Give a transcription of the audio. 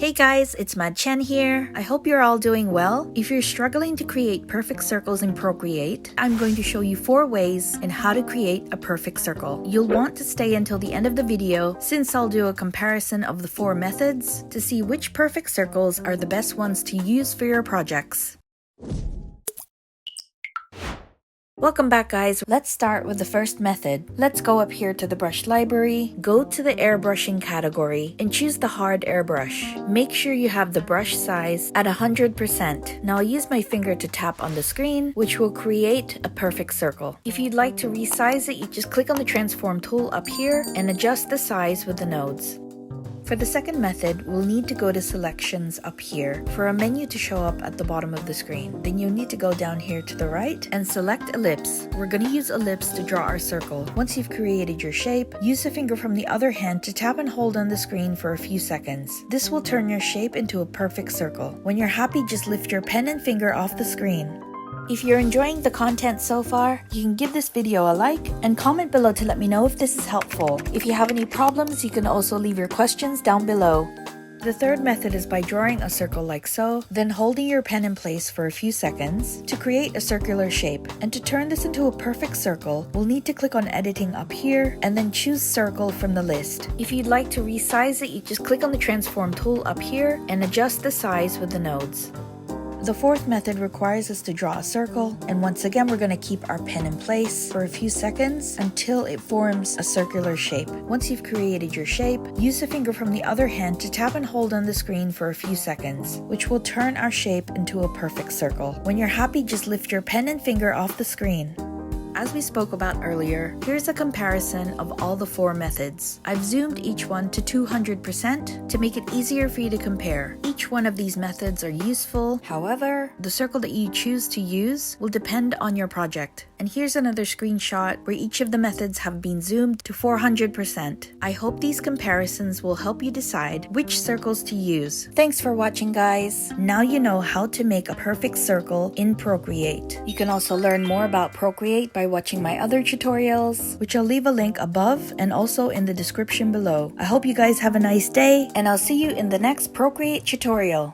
Hey guys, it's Mad Tzen here. I hope you're all doing well. If you're struggling to create perfect circles in Procreate, I'm going to show you 4 ways in how to create a perfect circle. You'll want to stay until the end of the video since I'll do a comparison of the 4 methods to see which perfect circles are the best ones to use for your projects. Welcome back guys. Let's start with the first method. Let's go up here to the brush library, go to the airbrushing category, and choose the hard airbrush. Make sure you have the brush size at 100%. Now I'll use my finger to tap on the screen, which will create a perfect circle. If you'd like to resize it, you just click on the transform tool up here and adjust the size with the nodes. For the second method, we'll need to go to selections up here for a menu to show up at the bottom of the screen. Then you'll need to go down here to the right and select ellipse. We're going to use ellipse to draw our circle. Once you've created your shape, use the finger from the other hand to tap and hold on the screen for a few seconds. This will turn your shape into a perfect circle. When you're happy, just lift your pen and finger off the screen. If you're enjoying the content so far, you can give this video a like and comment below to let me know if this is helpful. If you have any problems, you can also leave your questions down below. The third method is by drawing a circle like so, then holding your pen in place for a few seconds to create a circular shape. And to turn this into a perfect circle, we'll need to click on editing up here and then choose circle from the list. If you'd like to resize it, you just click on the transform tool up here and adjust the size with the nodes. The fourth method requires us to draw a circle, and once again we're going to keep our pen in place for a few seconds until it forms a circular shape. Once you've created your shape, use the finger from the other hand to tap and hold on the screen for a few seconds, which will turn our shape into a perfect circle. When you're happy, just lift your pen and finger off the screen. As we spoke about earlier, here's a comparison of all the 4 methods. I've zoomed each one to 200% to make it easier for you to compare. Each one of these methods are useful. However, the circle that you choose to use will depend on your project. And here's another screenshot where each of the methods have been zoomed to 400%. I hope these comparisons will help you decide which circles to use. Thanks for watching guys. Now you know how to make a perfect circle in Procreate. You can also learn more about Procreate by watching my other tutorials, which I'll leave a link above and also in the description below. I hope you guys have a nice day, and I'll see you in the next Procreate tutorial.